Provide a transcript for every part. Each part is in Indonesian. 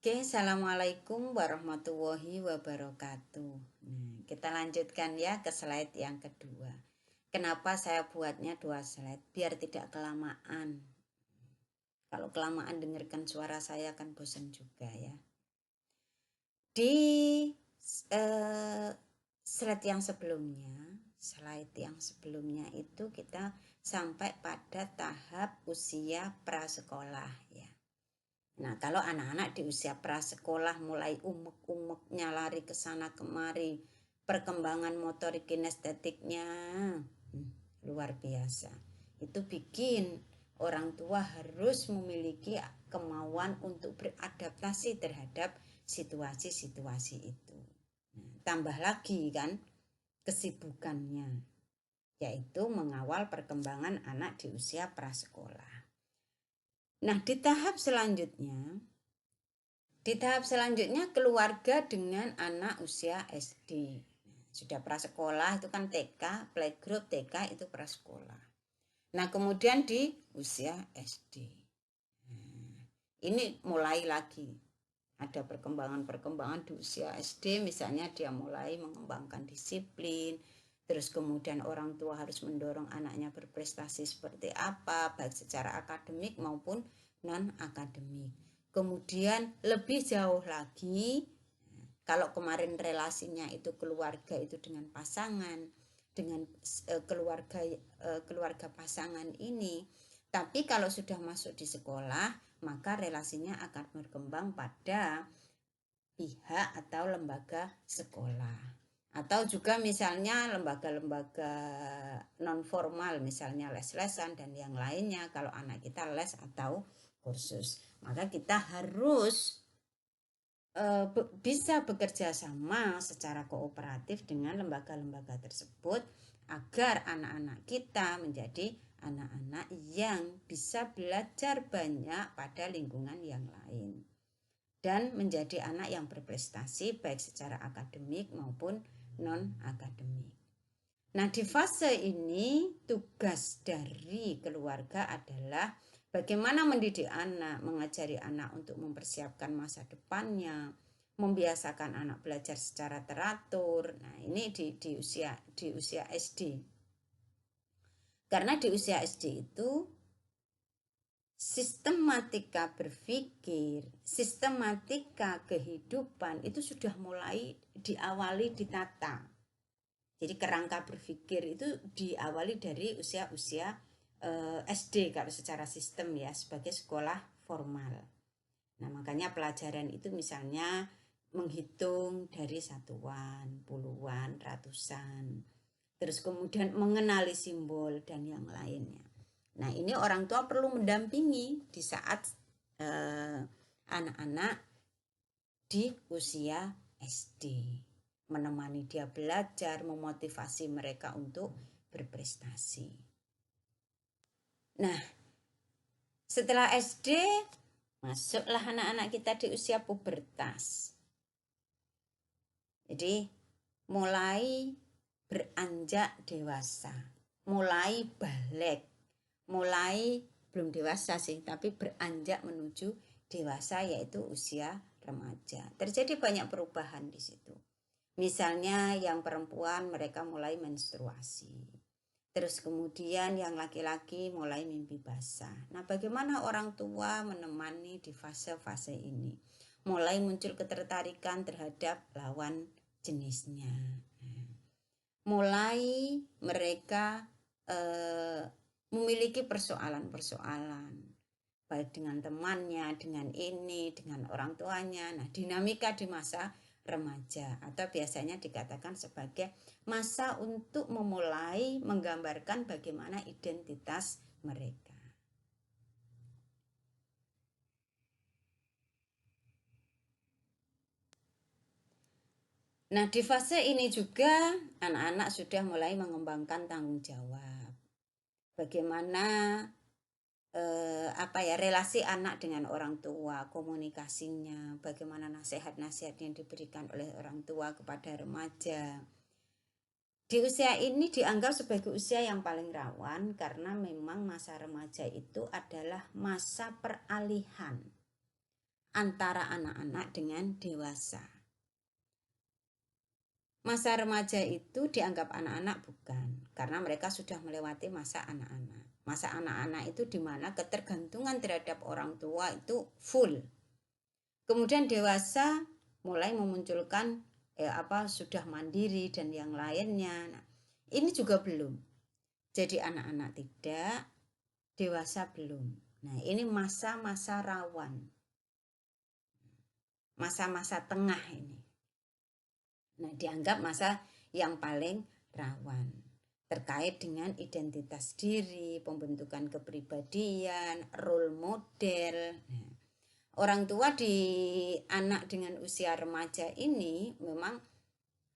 Oke, assalamualaikum warahmatullahi wabarakatuh. Nah, kita lanjutkan ya ke slide yang kedua. Kenapa saya buatnya 2 slide? Biar tidak kelamaan. Kalau kelamaan dengarkan suara saya kan bosan juga ya. Di eh, slide yang sebelumnya itu kita sampai pada tahap usia prasekolah ya. Nah, kalau anak-anak di usia prasekolah mulai umek-umeknya lari ke sana kemari, perkembangan motorik kinestetiknya luar biasa. Itu bikin orang tua harus memiliki kemauan untuk beradaptasi terhadap situasi-situasi itu. Nah, tambah lagi kan kesibukannya, yaitu mengawal perkembangan anak di usia prasekolah. Nah, di tahap selanjutnya keluarga dengan anak usia SD. Sudah prasekolah itu kan TK, playgroup TK itu prasekolah. Nah, kemudian di usia SD. Ini mulai lagi ada perkembangan-perkembangan di usia SD, misalnya dia mulai mengembangkan disiplin, terus kemudian orang tua harus mendorong anaknya berprestasi seperti apa, baik secara akademik maupun non-akademik. Kemudian lebih jauh lagi, kalau kemarin relasinya itu keluarga itu dengan pasangan, dengan keluarga pasangan ini, tapi kalau sudah masuk di sekolah, maka relasinya akan berkembang pada pihak atau lembaga sekolah. Atau juga misalnya lembaga-lembaga non formal, misalnya les-lesan dan yang lainnya kalau anak kita les atau kursus. Maka kita harus bisa bekerja sama secara kooperatif dengan lembaga-lembaga tersebut agar anak-anak kita menjadi anak-anak yang bisa belajar banyak pada lingkungan yang lain dan menjadi anak yang berprestasi baik secara akademik maupun non-akademik. Nah, di fase ini tugas dari keluarga adalah bagaimana mendidik anak, mengajari anak untuk mempersiapkan masa depannya, membiasakan anak belajar secara teratur. Nah, ini di usia SD. Karena di usia SD itu sistematika berpikir, sistematika kehidupan itu sudah mulai diawali ditata. Jadi kerangka berpikir itu diawali dari usia-usia SD kalau secara sistem ya, sebagai sekolah formal. Nah, makanya pelajaran itu misalnya menghitung dari satuan, puluhan, ratusan. Terus kemudian mengenali simbol dan yang lainnya. Nah, ini orang tua perlu mendampingi di saat anak-anak di usia SD. Menemani dia belajar, memotivasi mereka untuk berprestasi. Nah, setelah SD, masuklah anak-anak kita di usia pubertas. Jadi, mulai beranjak dewasa, mulai balik, mulai belum dewasa sih, tapi beranjak menuju dewasa, yaitu usia remaja. Terjadi banyak perubahan di situ. Misalnya yang perempuan mereka mulai menstruasi. Terus kemudian yang laki-laki mulai mimpi basah. Nah, bagaimana orang tua menemani di fase-fase ini? Mulai muncul ketertarikan terhadap lawan jenisnya. Mulai mereka memiliki persoalan-persoalan, baik dengan temannya, dengan ini, dengan orang tuanya. Nah, dinamika di masa remaja atau biasanya dikatakan sebagai masa untuk memulai menggambarkan bagaimana identitas mereka. Nah, di fase ini juga anak-anak sudah mulai mengembangkan tanggung jawab. Bagaimana relasi anak dengan orang tua, komunikasinya, bagaimana nasihat-nasihat yang diberikan oleh orang tua kepada remaja. Di usia ini dianggap sebagai usia yang paling rawan karena memang masa remaja itu adalah masa peralihan antara anak-anak dengan dewasa. Masa remaja itu dianggap anak-anak bukan, karena mereka sudah melewati masa anak-anak. Masa anak-anak itu dimana ketergantungan terhadap orang tua itu full. Kemudian dewasa mulai memunculkan sudah mandiri dan yang lainnya. Nah, ini juga belum. Jadi anak-anak tidak, dewasa belum. Nah, ini masa-masa rawan. Masa-masa tengah ini. Nah, dianggap masa yang paling rawan terkait dengan identitas diri, pembentukan kepribadian, role model. Nah, orang tua di anak dengan usia remaja ini memang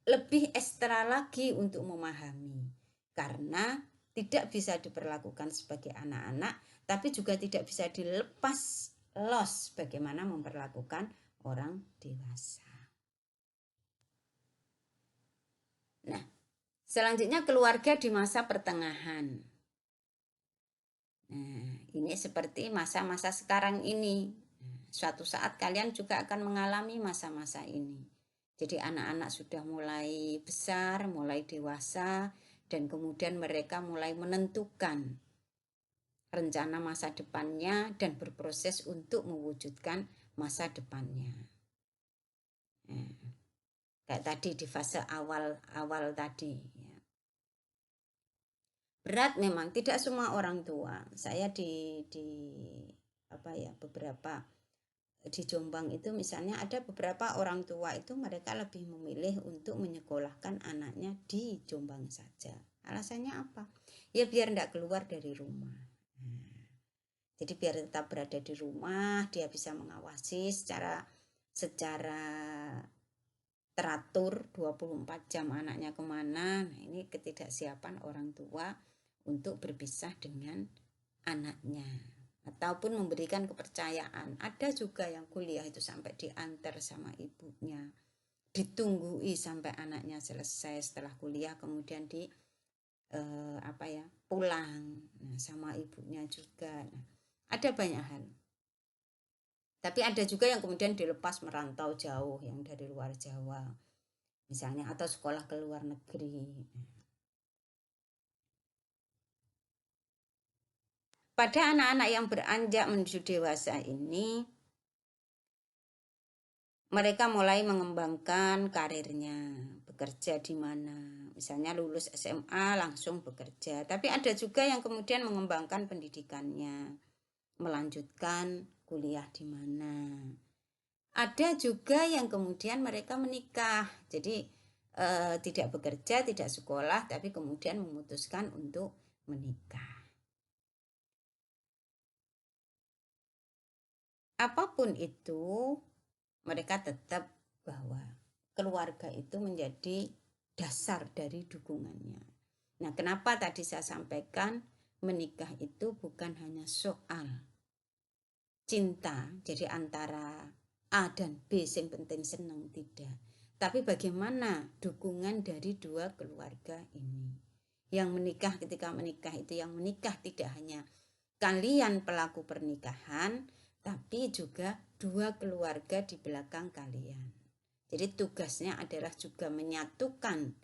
lebih ekstra lagi untuk memahami, karena tidak bisa diperlakukan sebagai anak-anak, tapi juga tidak bisa dilepas los bagaimana memperlakukan orang dewasa. Nah, selanjutnya keluarga di masa pertengahan. Nah, ini seperti masa-masa sekarang ini. Suatu saat kalian juga akan mengalami masa-masa ini. Jadi anak-anak sudah mulai besar, mulai dewasa, dan kemudian mereka mulai menentukan rencana masa depannya dan berproses untuk mewujudkan masa depannya. Nah, kayak tadi di fase awal tadi ya. Berat memang, tidak semua orang tua. Saya beberapa di Jombang itu misalnya ada beberapa orang tua itu mereka lebih memilih untuk menyekolahkan anaknya di Jombang saja. Alasannya apa? Ya biar tidak keluar dari rumah. Jadi biar tetap berada di rumah, dia bisa mengawasi secara teratur 24 jam anaknya kemana. Nah, ini ketidaksiapan orang tua untuk berpisah dengan anaknya ataupun memberikan kepercayaan. Ada juga yang kuliah itu sampai diantar sama ibunya, ditunggui sampai anaknya selesai setelah kuliah, kemudian pulang sama ibunya juga. Nah, ada banyak hal. Tapi ada juga yang kemudian dilepas merantau jauh, yang dari luar Jawa misalnya, atau sekolah ke luar negeri. Pada anak-anak yang beranjak menuju dewasa ini, mereka mulai mengembangkan karirnya, bekerja di mana. Misalnya lulus SMA langsung bekerja. Tapi ada juga yang kemudian mengembangkan pendidikannya, melanjutkan kuliah di mana. Ada juga yang kemudian mereka menikah. Jadi tidak bekerja, tidak sekolah, tapi kemudian memutuskan untuk menikah. Apapun itu, mereka tetap bahwa keluarga itu menjadi dasar dari dukungannya. Nah, kenapa tadi saya sampaikan menikah itu bukan hanya soal cinta, jadi antara A dan B yang penting senang, tidak. Tapi bagaimana dukungan dari dua keluarga ini. Yang menikah, ketika menikah itu yang menikah tidak hanya kalian pelaku pernikahan, tapi juga dua keluarga di belakang kalian. Jadi tugasnya adalah juga menyatukan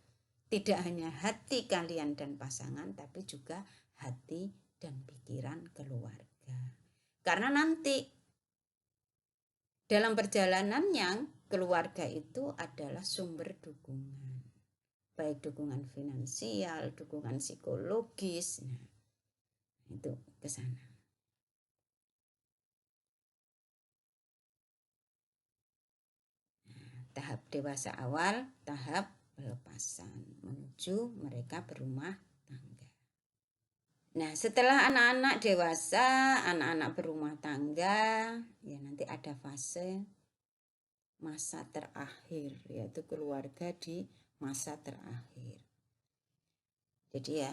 tidak hanya hati kalian dan pasangan, tapi juga hati dan pikiran keluarga. Karena nanti dalam perjalanan yang keluarga itu adalah sumber dukungan. Baik dukungan finansial, dukungan psikologis. Nah, itu ke sana. Tahap dewasa awal, tahap pelepasan menuju mereka berumah tangga. Nah, setelah anak-anak dewasa, anak-anak berumah tangga, ya nanti ada fase masa terakhir, yaitu keluarga di masa terakhir. Jadi ya,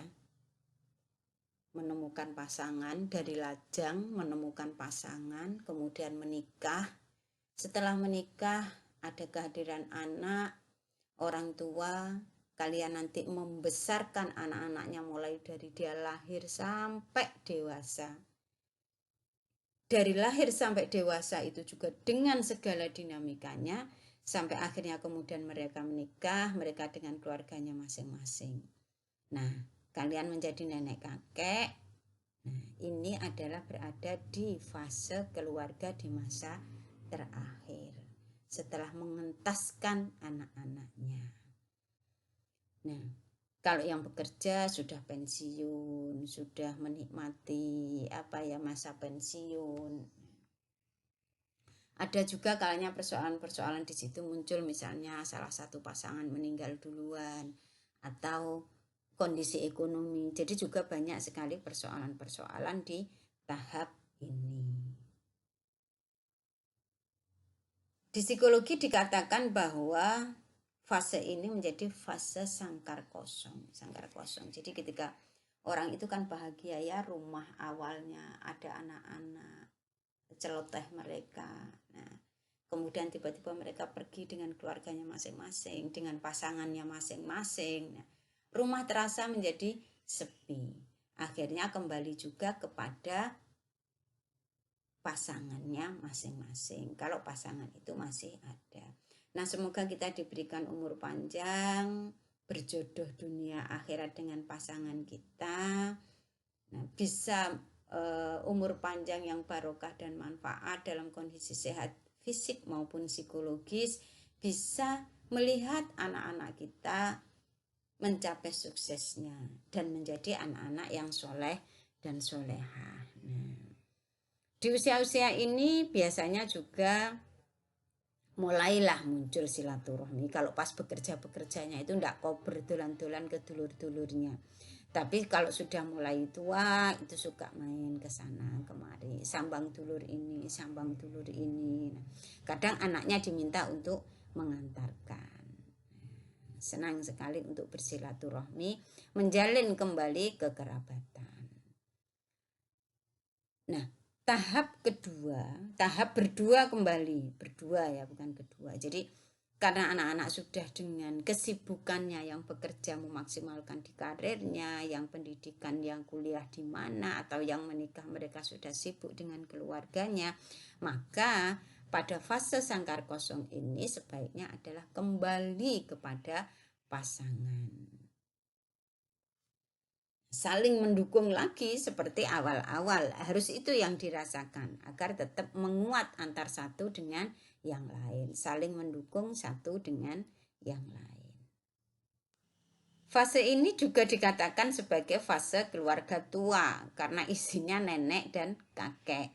menemukan pasangan, dari lajang menemukan pasangan, kemudian menikah. Setelah menikah, ada kehadiran anak, orang tua, kalian nanti membesarkan anak-anaknya mulai dari dia lahir sampai dewasa. dari lahir sampai dewasa itu juga dengan segala dinamikanya, sampai akhirnya kemudian mereka menikah, mereka dengan keluarganya masing-masing. Nah, kalian menjadi nenek kakek. Nah, ini adalah berada di fase keluarga di masa terakhir setelah mengentaskan anak-anaknya. Nah, kalau yang bekerja sudah pensiun, sudah menikmati masa pensiun. Ada juga kalanya persoalan-persoalan di situ muncul, misalnya salah satu pasangan meninggal duluan atau kondisi ekonomi. Jadi juga banyak sekali persoalan-persoalan di tahap ini. Di psikologi dikatakan bahwa fase ini menjadi fase sangkar kosong. Sangkar kosong. Jadi ketika orang itu kan bahagia ya, rumah awalnya ada anak-anak, celoteh mereka. Nah, kemudian tiba-tiba mereka pergi dengan keluarganya masing-masing, dengan pasangannya masing-masing. Nah, rumah terasa menjadi sepi. Akhirnya kembali juga kepada pasangannya masing-masing. Kalau pasangan itu masih ada. Nah, semoga kita diberikan umur panjang, berjodoh dunia akhirat dengan pasangan kita. Nah, bisa umur panjang yang barokah dan manfaat dalam kondisi sehat fisik maupun psikologis, bisa melihat anak-anak kita mencapai suksesnya dan menjadi anak-anak yang soleh dan soleha. Nah, di usia-usia ini biasanya juga mulailah muncul silaturahmi. Kalau pas bekerjanya itu enggak kok berdolan-dolan ke dulur-dulurnya. Tapi kalau sudah mulai tua itu suka main ke sana kemari, sambang dulur ini, sambang dulur ini. Nah, kadang anaknya diminta untuk mengantarkan. Senang sekali untuk bersilaturahmi, menjalin kembali kekerabatan. Nah, tahap berdua kembali, berdua ya, bukan kedua. Jadi karena anak-anak sudah dengan kesibukannya yang bekerja memaksimalkan di karirnya, yang pendidikan, yang kuliah di mana, atau yang menikah mereka sudah sibuk dengan keluarganya, maka pada fase sangkar kosong ini sebaiknya adalah kembali kepada pasangan. Saling mendukung lagi seperti awal-awal, harus itu yang dirasakan agar tetap menguat antar satu dengan yang lain, saling mendukung satu dengan yang lain. Fase ini juga dikatakan sebagai fase keluarga tua karena isinya nenek dan kakek.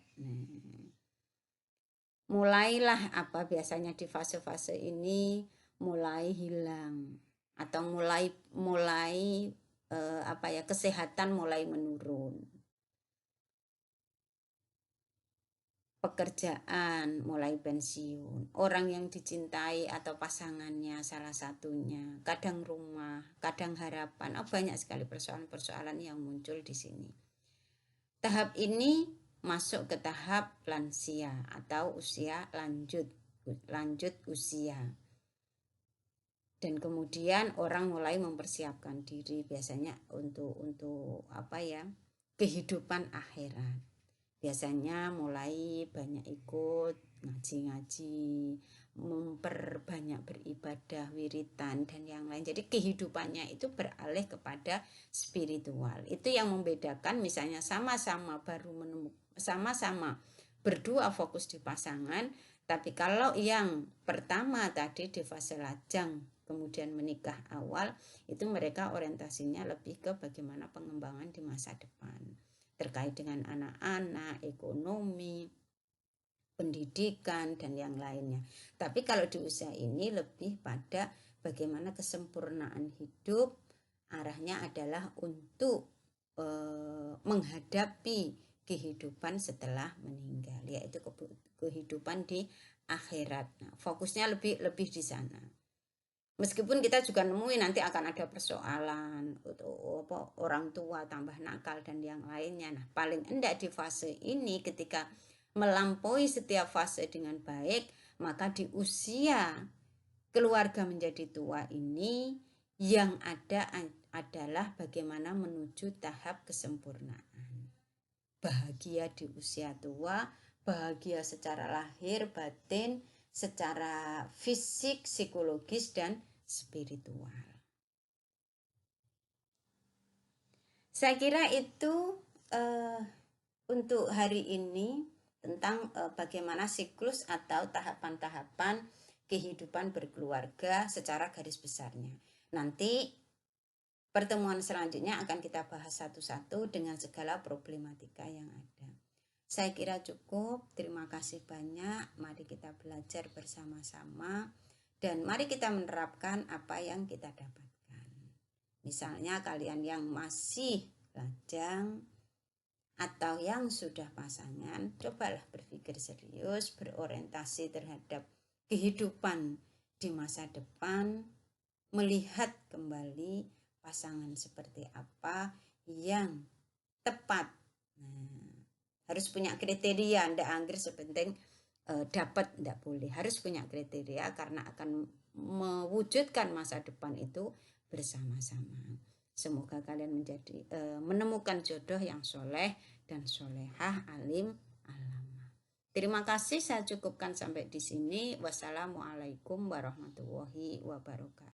Mulailah biasanya di fase-fase ini mulai hilang atau mulai kesehatan mulai menurun. Pekerjaan mulai pensiun, orang yang dicintai atau pasangannya salah satunya, kadang rumah, kadang harapan, banyak sekali persoalan-persoalan yang muncul di sini. Tahap ini masuk ke tahap lansia atau usia lanjut usia. Dan kemudian orang mulai mempersiapkan diri biasanya untuk kehidupan akhirat. Biasanya mulai banyak ikut ngaji-ngaji, memperbanyak beribadah, wiritan dan yang lain. Jadi kehidupannya itu beralih kepada spiritual. Itu yang membedakan, misalnya sama-sama berdua fokus di pasangan, tapi kalau yang pertama tadi di fase lajang kemudian menikah awal, itu mereka orientasinya lebih ke bagaimana pengembangan di masa depan terkait dengan anak-anak, ekonomi, pendidikan dan yang lainnya. Tapi kalau di usia ini lebih pada bagaimana kesempurnaan hidup, arahnya adalah untuk menghadapi kehidupan setelah meninggal, yaitu kehidupan di akhirat. Nah, fokusnya lebih di sana. Meskipun kita juga nemuin nanti akan ada persoalan orang tua tambah nakal dan yang lainnya. Nah, paling enggak di fase ini ketika melampaui setiap fase dengan baik, maka di usia keluarga menjadi tua ini yang ada adalah bagaimana menuju tahap kesempurnaan. bahagia di usia tua, bahagia secara lahir, batin, secara fisik, psikologis, dan spiritual. Saya kira itu untuk hari ini tentang bagaimana siklus atau tahapan-tahapan kehidupan berkeluarga secara garis besarnya. Nanti pertemuan selanjutnya akan kita bahas satu-satu dengan segala problematika yang ada. Saya kira cukup. Terima kasih banyak. Mari kita belajar bersama-sama dan mari kita menerapkan apa yang kita dapatkan. Misalnya kalian yang masih lajang atau yang sudah pasangan, cobalah berpikir serius, berorientasi terhadap kehidupan di masa depan, melihat kembali pasangan seperti apa yang tepat. Nah, harus punya kriteria, ndak angger sepenting dapat, ndak boleh. Harus punya kriteria karena akan mewujudkan masa depan itu bersama-sama. Semoga kalian menemukan jodoh yang soleh dan solehah, alim, alamah. Terima kasih, saya cukupkan sampai di sini. Wassalamualaikum warahmatullahi wabarakatuh.